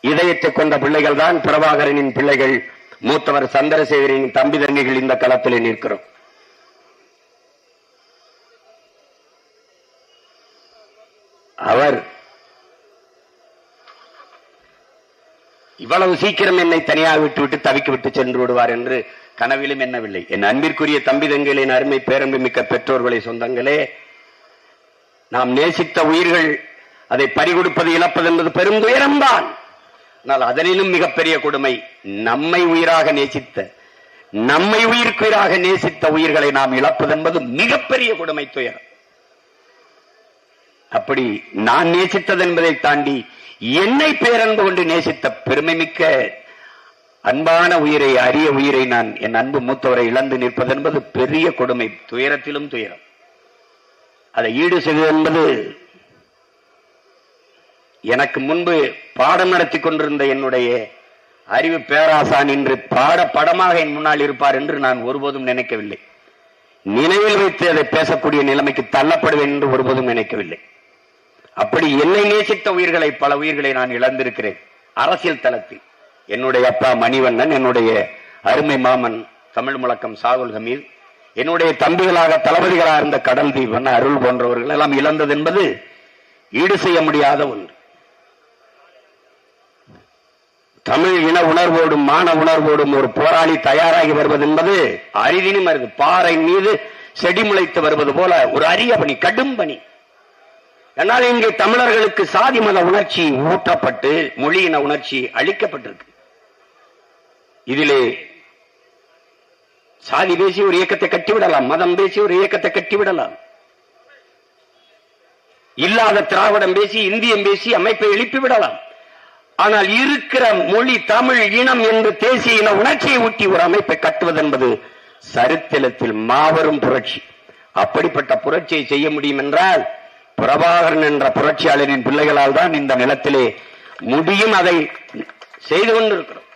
இதயத்தை கொண்ட பிள்ளைகள் தான் பிரபாகரனின் பிள்ளைகள். மூத்தவர் சந்திரசேகரின் தம்பி தங்கைகள் இந்த களத்தில் நிற்கிறோம். அவர் இவ்வளவு சீக்கிரம் என்னை தனியாக விட்டுவிட்டு தவிக்க விட்டு சென்று விடுவார் என்று கனவிலும் எண்ணவில்லை. என் அன்பிற்குரிய தம்பி தங்கைகளின் அருமை பேரன்பு மிக்க பெற்றோர்களை சொந்தங்களே, நாம் நேசித்த உயிர்கள் அதை பறிகொடுப்பது இழப்பது என்பது பெரும் துயரம்தான். ஆனால் அதனிலும் மிகப்பெரிய கொடுமை, நம்மை உயிராக நேசித்த, நம்மை உயிர்க்குயிராக நேசித்த உயிர்களை நாம் இழப்பது என்பது மிகப்பெரிய கொடுமை துயரம். அப்படி நான் நேசித்தது என்பதை தாண்டி என்னை பேரன்பு கொண்டு நேசித்த பெருமை மிக்க அன்பான உயிரை, அரிய உயிரை நான் என் அன்பு மூத்தவரை இழந்து நிற்பது என்பது பெரிய கொடுமை, துயரத்திலும் துயரம். அதை ஈடு செய்வது என்பது, எனக்கு முன்பு பாடம் நடத்தி கொண்டிருந்த என்னுடைய அறிவு பேராசான் இன்று படமாக என் முன்னால் இருப்பார் என்று நான் ஒருபோதும் நினைக்கவில்லை. நினைவில் வைத்து அதை பேசக்கூடிய நிலைமைக்கு தள்ளப்படுவேன் என்று ஒருபோதும் நினைக்கவில்லை. அப்படி என்னை நேசித்த உயிர்களை, பல உயிர்களை நான் இழந்திருக்கிறேன். அரசியல் தளத்தில் என்னுடைய அப்பா மணிவண்ணன், என்னுடைய அருமை மாமன் தமிழ் முழக்கம் சாகுல் ஹமீத், என்னுடைய தம்பிகளாக தளபதிகளாக இருந்த கடல் தீபன், அருள் போன்றவர்கள் எல்லாம் இழந்தது என்பது ஈடு செய்ய முடியாத ஒன்று. தமிழ் இன உணர்வோடும் மான உணர்வோடும் ஒரு போராளி தயாராகி வருவது என்பது அரிதினும் அரிது. பாறை மீது செடி முளைத்து வருவது போல ஒரு அரிய பணி, கடும் பணி. ஆனால் இங்கே தமிழர்களுக்கு சாதி மத உணர்ச்சி ஊட்டப்பட்டு மொழியின உணர்ச்சி அளிக்கப்பட்டிருக்கு. இதிலே சாதி பேசி ஒரு இயக்கத்தை கட்டிவிடலாம், மதம் பேசி ஒரு இயக்கத்தை கட்டிவிடலாம், இல்லாத திராவிடம் பேசி இந்தியம் பேசி அமைப்பை எழுப்பிவிடலாம். ஆனால் இருக்கிற மொழி தமிழ் இனம் என்று தேசிய இன உணர்ச்சியை ஊட்டி ஒரு அமைப்பை கட்டுவது என்பது சரித்திரத்தில் மாபெரும் புரட்சி. அப்படிப்பட்ட புரட்சியை செய்ய முடியும் என்றால் பிரபாகரன் என்ற புரட்சியாளரின் பிள்ளைகளால் தான் இந்த நிலத்திலே முடியும். அதை செய்து கொண்டிருக்கிறோம்.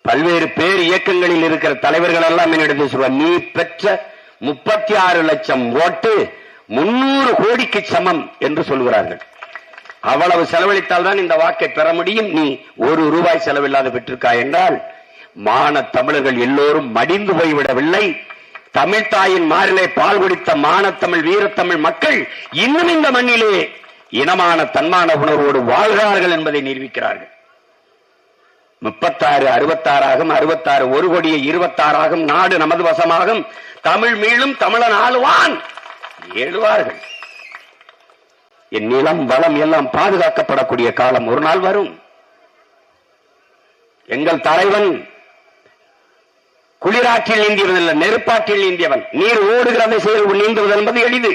பல்வேறு பேர் இயக்கங்களில் இருக்கிற தலைவர்கள் எல்லாம் என்னிடத்தில் சொல்வார், நீ பெற்ற 36 லட்சம் ஓட்டு 300 கோடிக்கு சமம் என்று சொல்கிறார்கள். அவ்வளவு செலவழித்தால் தான் இந்த வாக்கை பெற முடியும். நீ ₹1 செலவில்லாத பெற்றிருக்காய் என்றால் மான தமிழர்கள் எல்லோரும் மடிந்து போய்விடவில்லை. தமிழ் தாயின் மாறிலே பால் குடித்த மானத்தமிழ் வீரத்தமிழ் மக்கள் இன்னும் இந்த மண்ணிலே இனமான தன்மான உணர்வோடு வாழ்கிறார்கள் என்பதை நிரூபிக்கிறார்கள். 36 66 66 1 கோடியே 26 நாடு நமது வசமாகும், தமிழ் மீளும், தமிழன் ஆளுவான் எழுவார்கள். என் நிலம் வளம் எல்லாம் பாதுகாக்கப்படக்கூடிய காலம் ஒரு நாள் வரும். எங்கள் தலைவன் குளிராற்றில் நீந்தியவன் அல்ல, நெருப்பாற்றில் நீந்தியவன். நீர் ஓடுகிறதை செயல் நீந்துவது என்பது எளிது.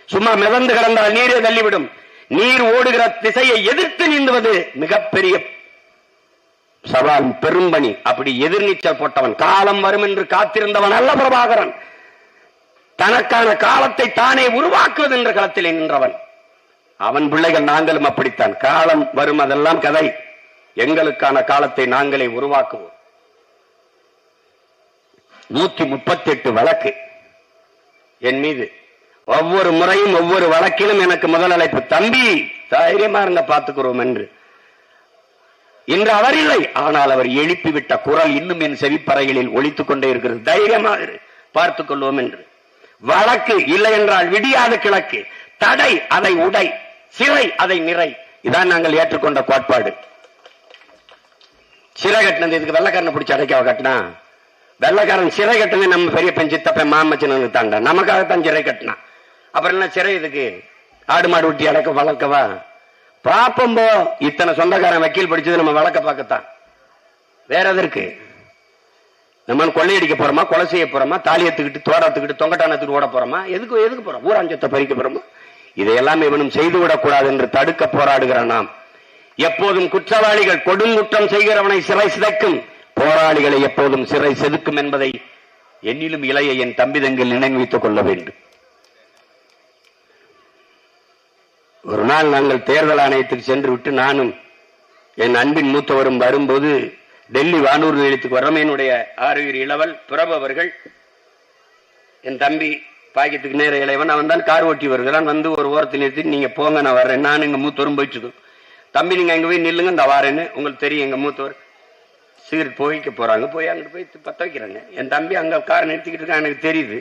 சும்மா மிதந்து கிடந்தால் நீரே தள்ளிவிடும். நீர் ஓடுகிற திசையை எதிர்த்து நீந்துவது மிகப்பெரிய சவால், பெரும்பணி. அப்படி எதிர்நீச்சல் போட்டவன், காலம் வரும் என்று காத்திருந்தவன் அல்ல பிரபாகரன். தனக்கான காலத்தை தானே உருவாக்குவது என்ற களத்தில் நின்றவன். அவன் பிள்ளைகள் நாங்களும் அப்படித்தான். காலம் வரும், அதெல்லாம் கதை. எங்களுக்கான காலத்தை நாங்களே உருவாக்குவோம். 138 வழக்கு என் மீது. ஒவ்வொரு முறையும் ஒவ்வொரு வழக்கிலும் எனக்கு முதல் அழைப்பு, தம்பி தைரியமா இருங்க பார்த்துக்கிறோம் என்று. இன்று அவர் இல்லை, ஆனால் அவர் எழுப்பிவிட்ட குரல் இன்னும் என் செவிப்பறைகளில் ஒலித்துக் கொண்டே இருக்கிறது. தைரியமாக பார்த்துக் கொள்வோம் என்று. வழக்கு இல்லை என்றால் விடியாத கிழக்கு, தடை அதை உடை, சிறை அதை நிறை. இதான் நாங்கள் ஏற்றுக்கொண்ட கோட்பாடு. சிறை கட்டினது இதுக்கு வெள்ளக்காரனை பிடிச்சி அடைக்காவ கட்டினா? வெள்ளக்காரன் சிறை கட்டினது நம்ம பெரிய பெஞ்சித்தப்ப மாமச்சனு தாண்ட நமக்காகத்தான் சிறை கட்டினா. அப்புறம் என்ன சிறை இதுக்கு? ஆடு மாடு ஊட்டி அடக்க வளர்க்கவா? பாப்பம்போ இத்தனை சொந்தக்காரன் வக்கீல் படிச்சது நம்ம வழக்க பார்க்கத்தான். வேற எதற்கு? நம்ம கொள்ளையடிக்க போறோமா, கொலை செய்ய போறோமா, தாலியத்துக்கிட்டு தோடத்துக்கிட்டு தொங்கட்டானத்துக்கு ஓட போறோமா? எதுக்கு போறோம்? ஊராஞ்சத்தை பறிக்க போறோமா? இதையெல்லாம் இவனும் செய்துவிடக் கூடாது என்று தடுக்க போராடுகிற நாம். எப்போதும் குற்றவாளிகள் கொடுங்குற்றம் செய்கிறவனை சிறை சிதைக்கும், போராளிகளை எப்போதும் சிறை செதுக்கும் என்பதை என்னிலும் இளைய என் தம்பிதங்கள் நினைவு வைத்துக் கொள்ள வேண்டும். ஒரு நாள் நாங்கள் தேர்தல் ஆணையத்துக்கு சென்று விட்டு நானும் என் அன்பின் மூத்தவரும் வரும்போது டெல்லி வானூர் நிலையத்துக்கு வரோம். என்னுடைய ஆறுயிர் இளவல் பிரபு அவர்கள், என் தம்பி பாக்கியத்துக்கு நேர இளைவன், அவன் தான் கார் ஓட்டி வருகிறான். வந்து ஒரு ஓரத்தில் நிறுத்தி, நீங்க போங்க நான் வர்றேன். நான் எங்க மூத்தவரும் போயிட்டு இருக்கோம். தம்பி நீங்க அங்க போய் நில்லுங்க, இந்த வாரேன்னு. உங்களுக்கு தெரியும் எங்க மூத்தவர் சிகரெட் போய்க்க போறாங்க. போய் அங்கிட்டு போய் பத்த வைக்கிறாங்க. என் தம்பி அங்க கார் நிறுத்திக்கிட்டு இருக்கான், எனக்கு தெரியுது.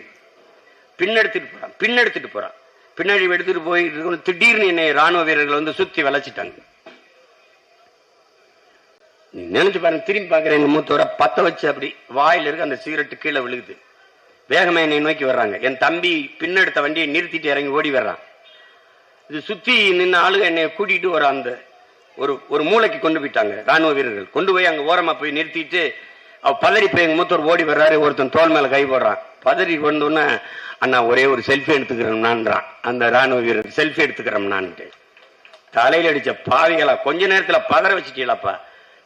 பின்னெடுத்துட்டு போறான். பின்னாடி எடுத்துட்டு போயிட்டு திடீர்னு என்னை ராணுவ வீரர்கள் வந்து சுத்தி வளைச்சிட்டாங்க. நினைச்சு பாருங்க, திரும்பி பாக்குறேன், எங்க மூத்தவரை பத்த வச்சு அப்படி வாயில இருக்க அந்த சிகரெட்டு கீழே விழுகுது. வேகமா என்னை நோக்கி வர்றாங்க. என் தம்பி பின்னெடுத்த வண்டியை நிறுத்திட்டு இறங்கி ஓடி வர்றான். இது சுத்தி நின்ன ஆளுங்க என்னை கூட்டிட்டு வர அந்த ஒரு மூளைக்கு கொண்டு போயிட்டாங்க ராணுவ வீரர்கள். கொண்டு போய் அங்க ஓரமா போய் நிறுத்திட்டு அவ பதறி போய் எங்க மூத்தவர் ஓடி வர்றாரு. ஒருத்தன் தோல் மேல கை போடுறான். பதறி வந்தோன்னா, அண்ணா ஒரே ஒரு செல்ஃபி எடுத்துக்கிறோம்னான்றான் அந்த ராணுவ வீரர். செல்ஃபி எடுத்துக்கிறோம்னான்ட்டு தலையில அடிச்ச பாவிகளா, கொஞ்ச நேரத்துல பதற வச்சுட்டீங்களாப்பா.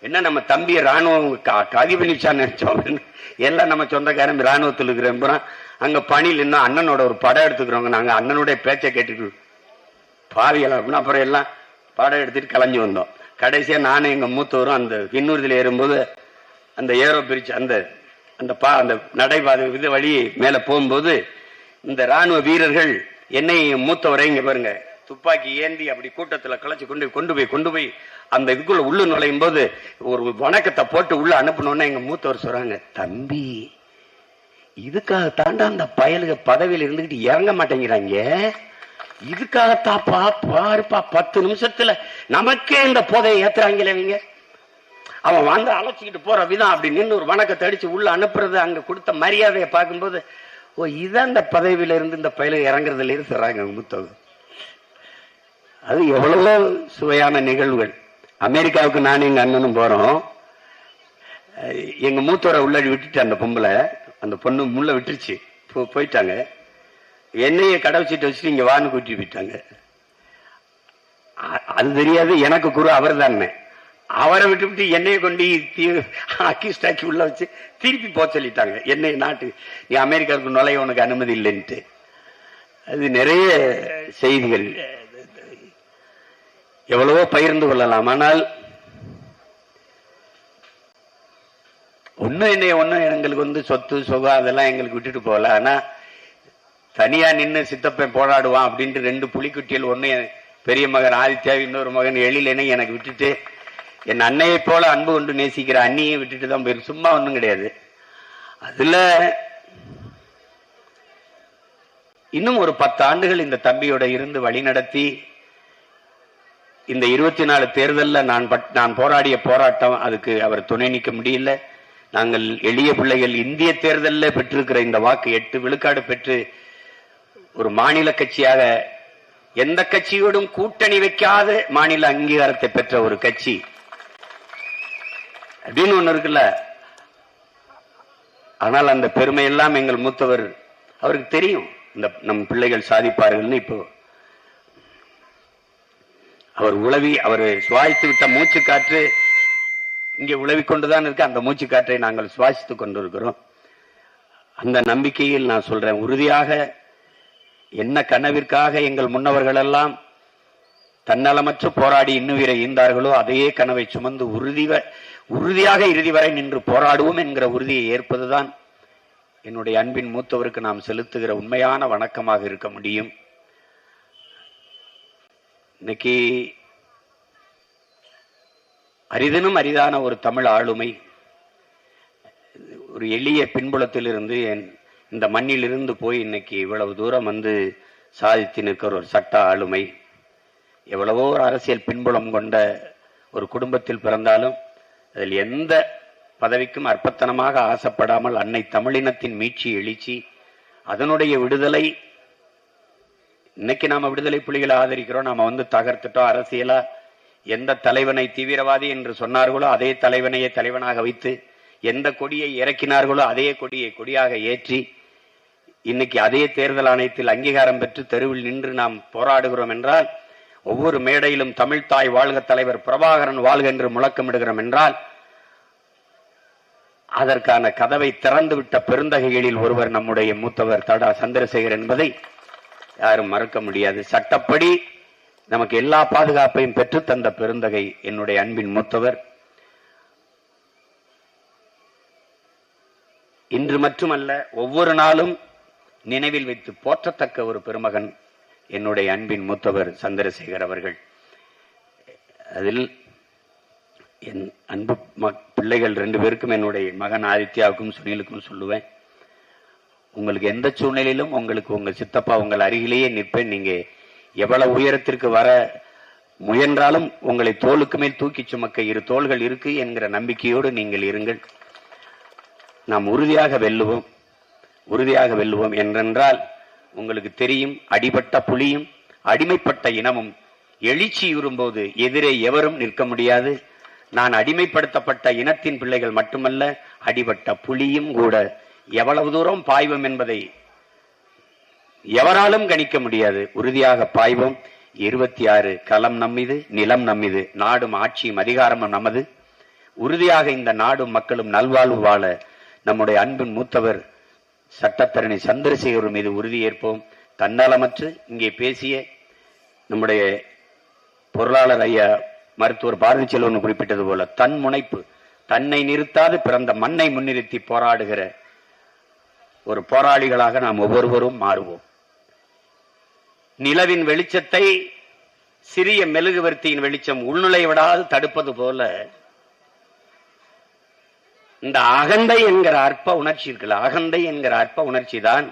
என்ன நம்ம தம்பிய ராணுவம் கதி பண்ணிச்சான்னு நினைச்சோம். எல்லாம் நம்ம சொந்தக்காரன் ராணுவத்தில் இருக்கிற அங்க பணியில் இன்னும் அண்ணனோட ஒரு படம் எடுத்துக்கிறோங்க. நாங்க அண்ணனுடைய பேச்சை கேட்டுட்டு பாவிகளா அப்படின்னா அப்புறம் எல்லாம் படம் எடுத்துட்டு கலைஞ்சு வந்தோம். கடைசியா நானும் எங்க மூத்தவரும் அந்த விண்ணூர்தியில் ஏறும்போது அந்த ஏரோ பிரிச்சு அந்த நடைபாதை இது வழி மேல போகும்போது இந்த ராணுவ வீரர்கள் என்னை மூத்தவரை இங்க பாருங்க துப்பாக்கி ஏந்தி அப்படி கூட்டத்துல களைச்சு கொண்டு போய் அந்த இதுக்குள்ள உள்ள நுழையும் போது ஒரு வணக்கத்தை போட்டு உள்ள அனுப்பணும்னா எங்க மூத்தவர் சொல்றாங்க, தம்பி இதுக்காக தாண்டா அந்த பயலுக பதவியில இருந்துகிட்டு இறங்க மாட்டேங்கிறாங்க. இதுக்காகத்தாப்பா பாருப்பா 10 நிமிஷத்துல நமக்கே இந்த போதையை ஏத்துறாங்களே இவங்க. அவன் வந்து அழைச்சிக்கிட்டு போற விதம் அப்படி நின்று ஒரு வணக்கத்தை அடிச்சு உள்ள அனுப்புறது, அங்க கொடுத்த மரியாதையை பார்க்கும்போது ஓ இதான் இந்த பதவியில இருந்து இந்த பயில இறங்குறதுல இருந்து சொல்றாங்க மூத்தவர். அது எவ்வளவோ சுவையான நிகழ்வுகள். அமெரிக்காவுக்கு நானும் எங்க அண்ணனும் போறோம். எங்க மூத்தவரை உள்ளாடி விட்டுட்டு அந்த பொம்பளை அந்த பொண்ணு முள்ள விட்டுருச்சு போயிட்டாங்க. என்னைய கடை சீட்டை வச்சுட்டு இங்க வான்னு கூட்டி போயிட்டாங்க. அது தெரியாது எனக்கு குரு அவர் தானே. அவரை விட்டு என்னைய கொண்டு அக்கிஸ்டாக்கி உள்ள வச்சு திருப்பி போக சொல்லிட்டாங்க. என்னை நாட்டு நீ அமெரிக்காவுக்கு நுழைய உனக்கு அனுமதி இல்லைன்ட்டு. அது நிறைய செய்திகள் எவ்வளவோ பகிர்ந்து கொள்ளலாம். ஆனால் ஒன்னும் எங்களுக்கு வந்து சொத்து சுகம் அதெல்லாம் எங்களுக்கு விட்டுட்டு போகல. ஆனா தனியா நின்று சித்தப்பன் போராடுவான் அப்படின்ட்டு 2 புலிக்குட்டிகள், ஒன்னு பெரிய மகன் ஆதித்யா, இன்னொரு மகன் எழிலனை எனக்கு விட்டுட்டு என் அன்னையை போல அன்பு கொண்டு நேசிக்கிற அண்ணியை விட்டுட்டு தான் போயிரு. சும்மா ஒன்றும் கிடையாது. அதுல இன்னும் ஒரு 10 ஆண்டுகள் இந்த தம்பியோட இருந்து வழி நடத்தி இந்த 24 தேர்தலில் நான் போராடிய போராட்டம் அதுக்கு அவர் துணை நிற்க முடியல. நாங்கள் எளிய பிள்ளைகள் இந்திய தேர்தலில் பெற்றிருக்கிற இந்த வாக்கு 8 விழுக்காடு பெற்று ஒரு மாநில கட்சியாக எந்த கட்சியோடும் கூட்டணி வைக்காத மாநில அங்கீகாரத்தை பெற்ற ஒரு கட்சி அப்படின்னு ஒண்ணு இருக்குல்ல. ஆனால் அந்த பெருமை எல்லாம் எங்கள் மூத்தவர் அவருக்கு தெரியும். இந்த நம் பிள்ளைகள் சாதிப்பார்கள்னு இப்போ அவர் அவர் சுவாசித்து விட்ட மூச்சு காற்று இங்கே உழவி கொண்டுதான் இருக்கு. அந்த மூச்சு காற்றை நாங்கள் சுவாசித்துக் கொண்டிருக்கிறோம். அந்த நம்பிக்கையில் நான் சொல்றேன், உறுதியாக என்ன கனவிற்காக எங்கள் முன்னவர்கள் எல்லாம் தன்னலமற்று போராடி இன்னுயிரை ஈந்தார்களோ அதையே கனவை சுமந்து உறுதியாக இறுதி வரை நின்று போராடுவோம் என்கிற உறுதியை ஏற்பதுதான் என்னுடைய அன்பின் மூத்தவருக்கு நாம் செலுத்துகிற உண்மையான வணக்கமாக இருக்க முடியும். இன்னைக்கு அரிதினும் அரிதான ஒரு தமிழ் ஆளுமை, ஒரு எளிய பின்புலத்தில் இருந்து இந்த மண்ணில் இருந்து போய் இன்னைக்கு இவ்வளவு தூரம் வந்து சாதித்து நிற்கிற ஒரு சட்ட ஆளுமை, எவ்வளவோ ஒரு அரசியல் பின்புலம் கொண்ட ஒரு குடும்பத்தில் பிறந்தாலும் அதில் எந்த பதவிக்கும் அற்பத்தனமாக ஆசைப்படாமல் அன்னை தமிழினத்தின் மீட்சி எழுச்சி அதனுடைய விடுதலை. இன்னைக்கு நாம விடுதலை புலிகளை ஆதரிக்கிறோம், நாம வந்து தகர்த்துட்டோம். அரசியலா எந்த தலைவனை தீவிரவாதி என்று சொன்னார்களோ அதே தலைவனையே தலைவனாக வைத்து, எந்த கொடியை இறக்கினார்களோ அதே கொடியை கொடியாக ஏற்றி, இன்னைக்கு அதே தேர்தல் ஆணையத்தில் அங்கீகாரம் பெற்று தெருவில் நின்று நாம் போராடுகிறோம் என்றால், ஒவ்வொரு மேடையிலும் தமிழ்தாய் வாழ்க, தலைவர் பிரபாகரன் வாழ்க என்று முழக்கமிடுகிறோம் என்றால், அதற்கான கதவை திறந்துவிட்ட பெருந்தகைகளில் ஒருவர் நம்முடைய மூத்தவர் தடா சந்திரசேகர் என்பதை யாரும் மறக்க முடியாது. சட்டப்படி நமக்கு எல்லா பாதுகாப்பையும் பெற்று தந்த பெருந்தகை என்னுடைய அன்பின் மூத்தவர். இன்று மட்டுமல்ல, ஒவ்வொரு நாளும் நினைவில் வைத்து போற்றத்தக்க ஒரு பெருமகன் என்னுடைய அன்பின் மூத்தவர் சந்திரசேகர் அவர்கள். அதில் என் அன்பு பிள்ளைகள் 2 பேருக்கும், என்னுடைய மகன் ஆதித்யாவுக்கும் சுனிலுக்கும் சொல்லுவேன், உங்களுக்கு எந்த சூழ்நிலையிலும் உங்களுக்கு உங்க சித்தப்பா உங்கள் அருகிலேயே நிற்பேன். நீங்க எவ்வளவு உயரத்திற்கு வர முயன்றாலும் உங்களை தோளுக்கு மேல் தூக்கி சுமக்க 2 தோள்கள் இருக்கு என்கிற நம்பிக்கையோடு நீங்கள் இருங்கள். நாம் உறுதியாக வெல்லுவோம், உறுதியாக வெல்லுவோம். என்றென்றால் உங்களுக்கு தெரியும், அடிபட்ட புலியும் அடிமைப்பட்ட இனமும் எழுச்சியுறும்போது எதிரே எவரும் நிற்க முடியாது. நான் அடிமைப்படுத்தப்பட்ட இனத்தின் பிள்ளைகள் மட்டுமல்ல, அடிபட்ட புலியும் கூட எவ்வளவு தூரம் பாய்வோம் என்பதை எவராலும் கணிக்க முடியாது. உறுதியாக பாய்வோம். 26 களம் நம்மிது, நிலம் நம்மிது, நாடும் ஆட்சியும் அதிகாரமும் நமது. உறுதியாக இந்த நாடும் மக்களும் நல்வாழ்வு வாழ நம்முடைய அன்பின் மூத்தவர் சட்டத்தரணி சந்திரசேகர் மீது உறுதியேற்போம். தன்னலமற்று இங்கே பேசிய நம்முடைய பொருளாளர் ஐயா மருத்துவர் பாரதி செல்வன் குறிப்பிட்டது போல, தன் முனைப்பு, தன்னை நிறுத்தாது பிறந்த மண்ணை முன்னிறுத்தி போராடுகிற ஒரு போராளிகளாக நாம் ஒவ்வொருவரும் மாறுவோம். நிலவின் வெளிச்சத்தை சிறிய மெழுகுவர்த்தியின் வெளிச்சம் உள்நுழை விடாது தடுப்பது போல, இந்த அகந்தை என்கிற அற்ப உணர்ச்சி இருக்குல்ல, அகந்தை என்கிற அற்ப உணர்ச்சி தான்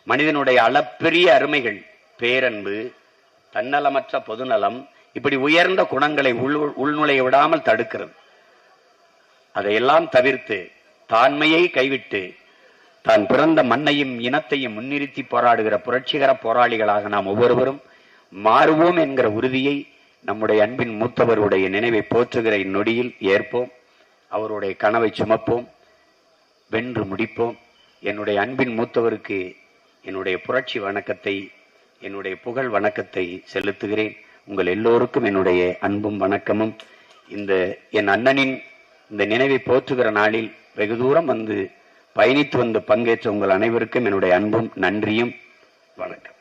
மனிதனுடைய அளப்பெரிய அருமைகள், பேரன்பு, தன்னலமற்ற பொதுநலம், இப்படி உயர்ந்த குணங்களை உள்நுழைய விடாமல் தடுக்கிறது. அதையெல்லாம் தவிர்த்து தான்மையை கைவிட்டு தான் பிறந்த மண்ணையும் இனத்தையும் முன்னிறுத்தி போராடுகிற புரட்சிகர போராளிகளாக நாம் ஒவ்வொருவரும் மாறுவோம் என்கிற உறுதியை நம்முடைய அன்பின் மூத்தவருடைய நினைவை போற்றுகிற இந்நொடியில் ஏற்போம். அவருடைய கனவை சுமப்போம், வென்று முடிப்போம். என்னுடைய அன்பின் மூத்தவருக்கு என்னுடைய புரட்சி வணக்கத்தை, என்னுடைய புகழ் வணக்கத்தை செலுத்துகிறேன். உங்கள் எல்லோருக்கும் என்னுடைய அன்பும் வணக்கமும். இந்த என் அண்ணனின் இந்த நினைவை போற்றுகிற நாளில் வெகு தூரம் வந்து பயணித்து வந்து பங்கேற்ற உங்கள் அனைவருக்கும் என்னுடைய அன்பும் நன்றியும். வணக்கம்.